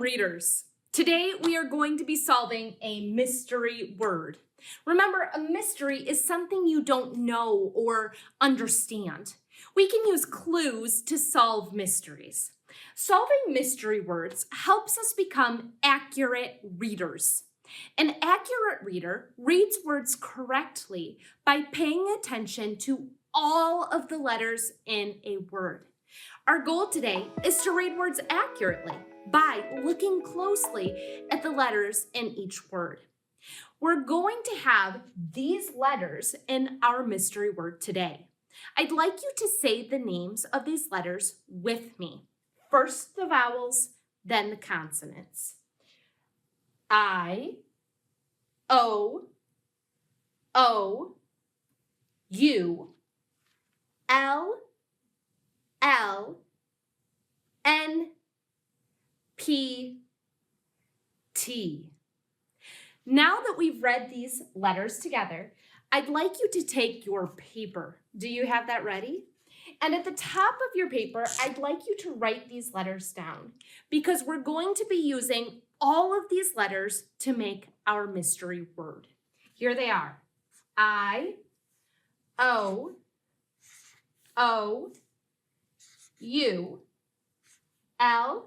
readers. Today we are going to be solving a mystery word. Remember, a mystery is something you don't know or understand. We can use clues to solve mysteries. Solving mystery words helps us become accurate readers. An accurate reader reads words correctly by paying attention to all of the letters in a word. Our goal today is to read words accurately by looking closely at the letters in each word. We're going to have these letters in our mystery word today. I'd like you to say the names of these letters with me. First the vowels, then the consonants. I, O, U, L, L, N, P, T. Now that we've read these letters together, I'd like you to take your paper. Do you have that ready? And at the top of your paper, I'd like you to write these letters down because we're going to be using all of these letters to make our mystery word. Here they are. I, O, U, L,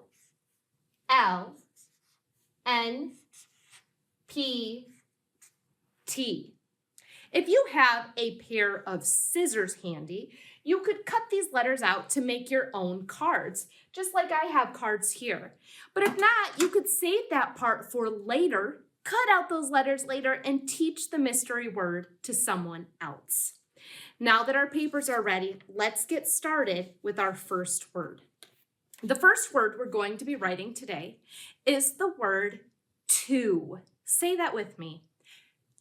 N, P, T. If you have a pair of scissors handy, you could cut these letters out to make your own cards, just like I have cards here. But if not, you could save that part for later, cut out those letters later, and teach the mystery word to someone else. Now that our papers are ready, let's get started with our first word. The first word we're going to be writing today is the word to. Say that with me.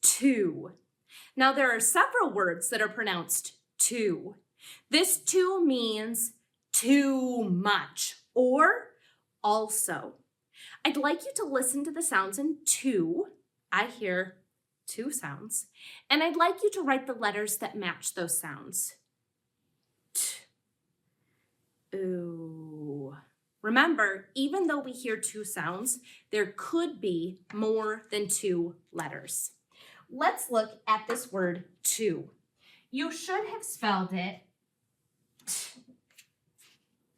To. Now there are several words that are pronounced to. This to means too much or also. I'd like you to listen to the sounds in to. I hear two sounds. And I'd like you to write the letters that match those sounds. T. Ooh. Remember, even though we hear two sounds, there could be more than two letters. Let's look at this word to. You should have spelled it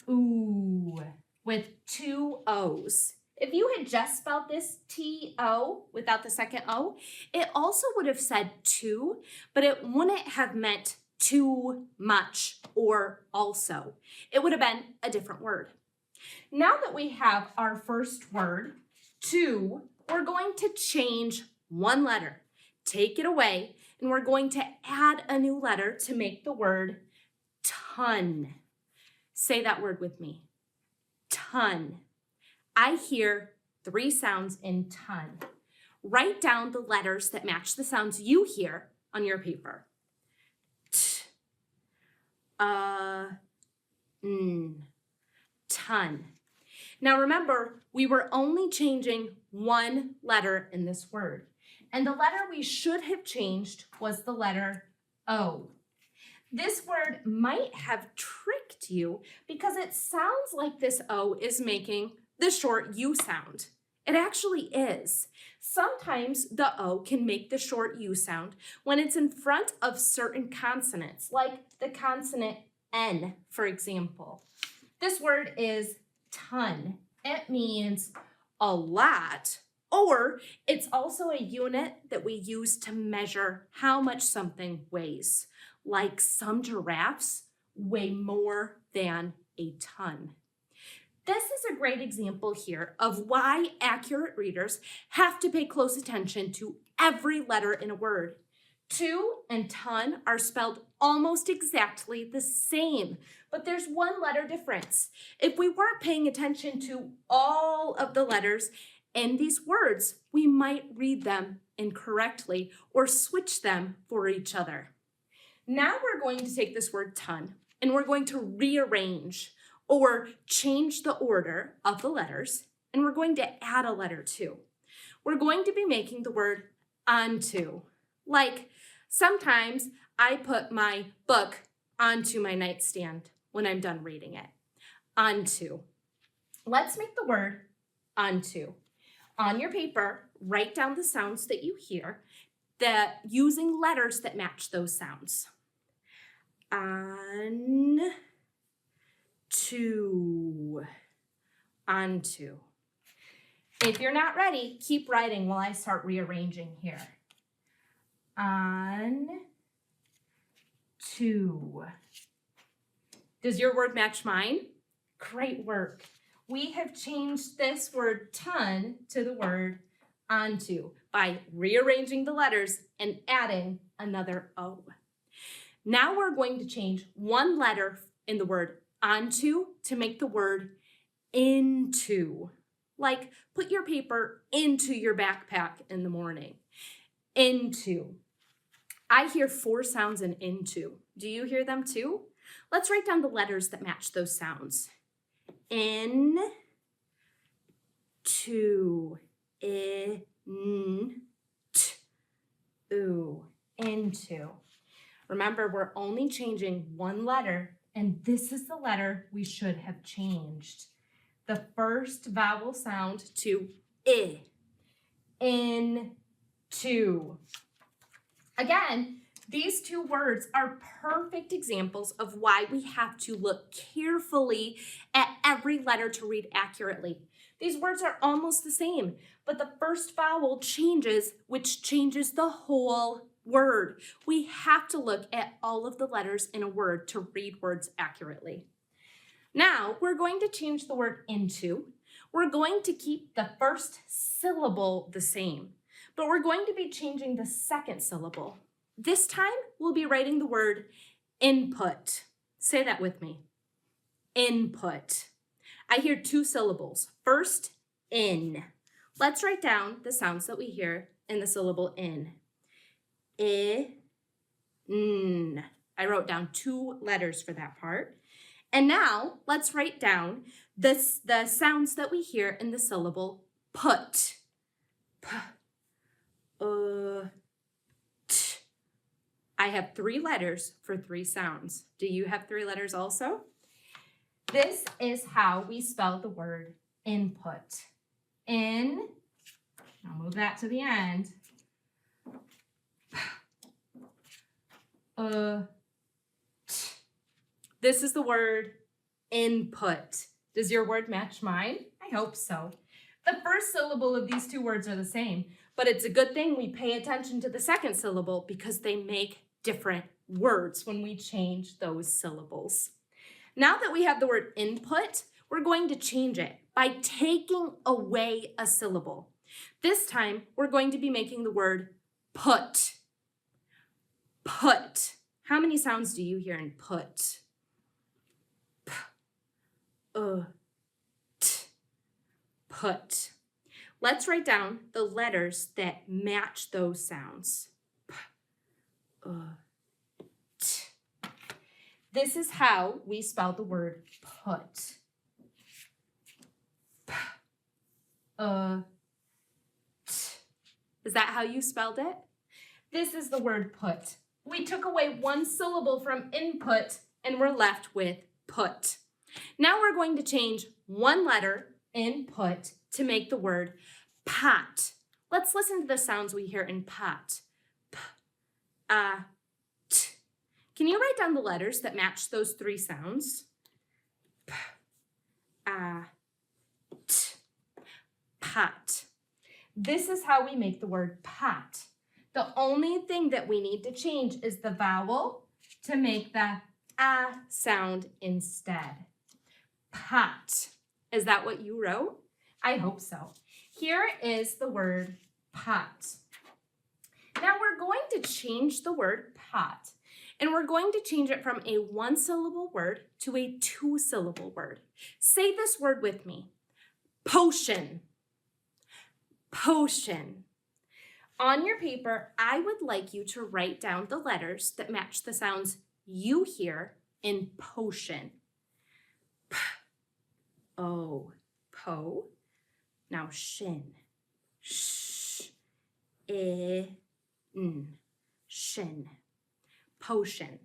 ooh with two O's. If you had just spelled this T-O without the second O, it also would have said to, but it wouldn't have meant too much or also. It would have been a different word. Now that we have our first word, to, we're going to change one letter, take it away, and we're going to add a new letter to make the word ton. Say that word with me. Ton. I hear three sounds in ton. Write down the letters that match the sounds you hear on your paper. T, ton. Now remember, we were only changing one letter in this word, and the letter we should have changed was the letter O. This word might have tricked you because it sounds like this O is making the short U sound. It actually is. Sometimes the O can make the short U sound when it's in front of certain consonants, like the consonant N, for example. This word is ton. It means a lot, or it's also a unit that we use to measure how much something weighs. Like some giraffes weigh more than a ton. This is a great example here of why accurate readers have to pay close attention to every letter in a word. To and ton are spelled almost exactly the same, but there's one letter difference. If we weren't paying attention to all of the letters in these words, we might read them incorrectly or switch them for each other. Now we're going to take this word ton and we're going to rearrange or change the order of the letters, and we're going to add a letter to. We're going to be making the word onto. Like sometimes I put my book onto my nightstand when I'm done reading it. Onto. Let's make the word onto. On your paper, write down the sounds that you hear, using letters that match those sounds. On, to, onto. If you're not ready, keep writing while I start rearranging here. On, to. Does your word match mine? Great work. We have changed this word ton to the word onto by rearranging the letters and adding another O. Now we're going to change one letter in the word onto to make the word into. Like put your paper into your backpack in the morning. Into. I hear 4 sounds in into. Do you hear them too? Let's write down the letters that match those sounds. In, to, in, t, oo, into. Remember, we're only changing one letter, and this is the letter we should have changed. The first vowel sound to I. In, to. Again, these 2 words are perfect examples of why we have to look carefully at every letter to read accurately. These words are almost the same, but the first vowel changes, which changes the whole word. We have to look at all of the letters in a word to read words accurately. Now, we're going to change the word into. We're going to keep the first syllable the same, but we're going to be changing the second syllable. This time, we'll be writing the word input. Say that with me. Input. I hear 2 syllables. First, in. Let's write down the sounds that we hear in the syllable in. I, n. I wrote down 2 letters for that part. And now, let's write down the sounds that we hear in the syllable put. P, t. I have 3 letters for 3 sounds. Do you have 3 letters also? This is how we spell the word input. In, I'll move that to the end. T. This is the word input. Does your word match mine? I hope so. The first syllable of these 2 words are the same, but it's a good thing we pay attention to the second syllable because they make different words when we change those syllables. Now that we have the word input, we're going to change it by taking away a syllable. This time, we're going to be making the word put. Put. How many sounds do you hear in put? P, t. Put. Let's write down the letters that match those sounds. P, t. This is how we spell the word put. P, t. Is that how you spelled it? This is the word put. We took away one syllable from input and we're left with put. Now we're going to change one letter in put to make the word pot. Let's listen to the sounds we hear in pot. P, t. Can you write down the letters that match those 3 sounds? P, t. Pot. This is how we make the word pot. The only thing that we need to change is the vowel to make the sound instead. Pot. Is that what you wrote? I hope so. Here is the word pot. Now we're going to change the word pot, and we're going to change it from a 1-syllable word to a 2-syllable word. Say this word with me. Potion. Potion. On your paper, I would like you to write down the letters that match the sounds you hear in potion. P, O, po. Now shin. Sh, I, n. Shin. Potion.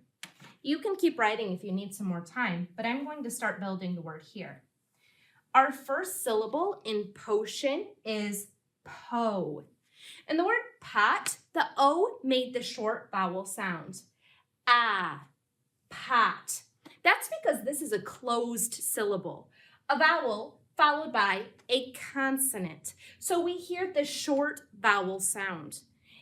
You can keep writing if you need some more time, but I'm going to start building the word here. Our first syllable in potion is po. In the word pot, the O made the short vowel sound. Ah, pot. That's because this is a closed syllable, a vowel followed by a consonant. So we hear the short vowel sound.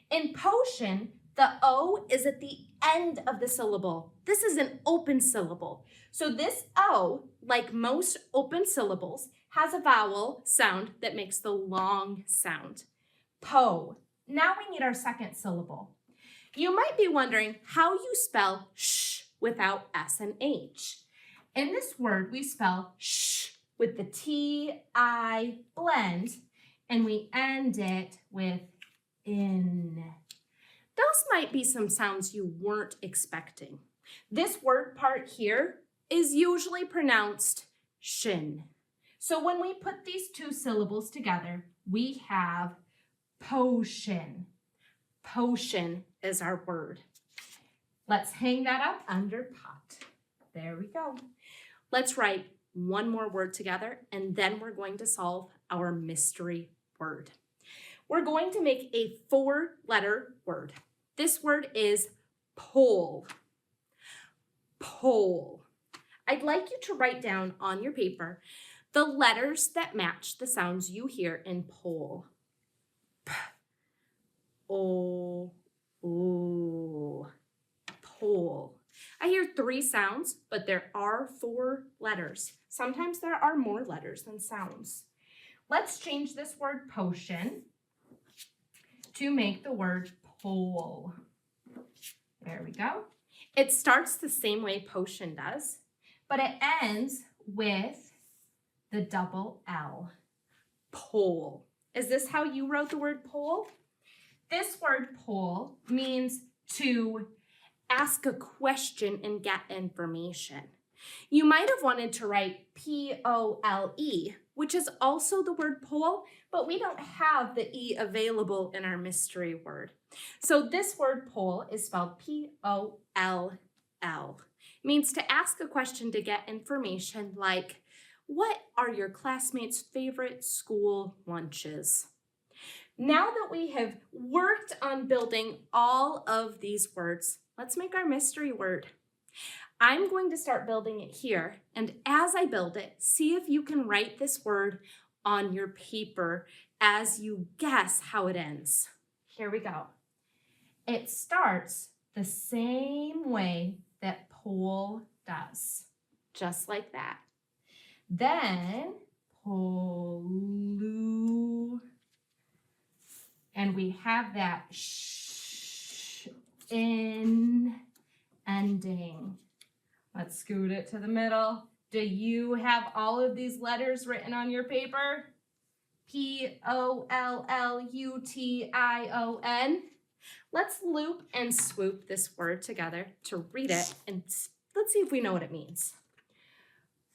In potion, the O is at the end of the syllable. This is an open syllable. So this O, like most open syllables, has a vowel sound that makes the long sound. Po. Now we need our second syllable. You might be wondering how you spell sh without S and H. In this word, we spell sh with the T-I blend, and we end it with in. Those might be some sounds you weren't expecting. This word part here is usually pronounced shin. So when we put these two syllables together, we have potion. Potion is our word. Let's hang that up under pot. There we go. Let's write one more word together, and then we're going to solve our mystery word. We're going to make a 4-letter word. This word is pole. Pole. I'd like you to write down on your paper the letters that match the sounds you hear in pole. P, O, O, pole. I hear 3 sounds, but there are 4 letters. Sometimes there are more letters than sounds. Let's change this word potion to make the word pole. There we go. It starts the same way potion does, but it ends with the double L. Pole. Is this how you wrote the word pole? This word pole means to ask a question and get information. You might have wanted to write P-O-L-E, which is also the word pole, but we don't have the E available in our mystery word. So this word pole is spelled P-O-L-L. It means to ask a question to get information like, what are your classmates' favorite school lunches? Now that we have worked on building all of these words, let's make our mystery word. I'm going to start building it here, and as I build it, see if you can write this word on your paper as you guess how it ends. Here we go. It starts the same way that pole does, just like that. Then polu, and we have that sh in ending. Let's scoot it to the middle. Do you have all of these letters written on your paper? P-O-L-L-U-T-I-O-N. Let's loop and swoop this word together to read it, and let's see if we know what it means.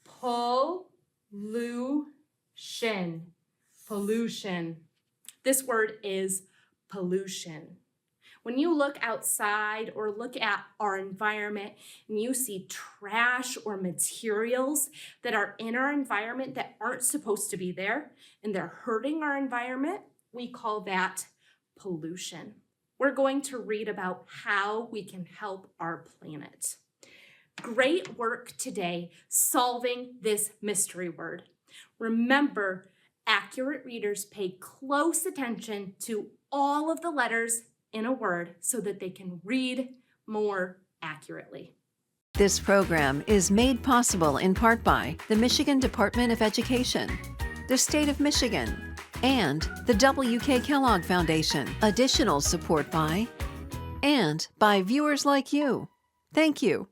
Pollution. Pollution. This word is pollution. When you look outside or look at our environment and you see trash or materials that are in our environment that aren't supposed to be there and they're hurting our environment, we call that pollution. We're going to read about how we can help our planet. Great work today solving this mystery word. Remember, accurate readers pay close attention to all of the letters in a word so that they can read more accurately. This program is made possible in part by the Michigan Department of Education, the State of Michigan, and the W.K. Kellogg Foundation. Additional support by viewers like you. Thank you.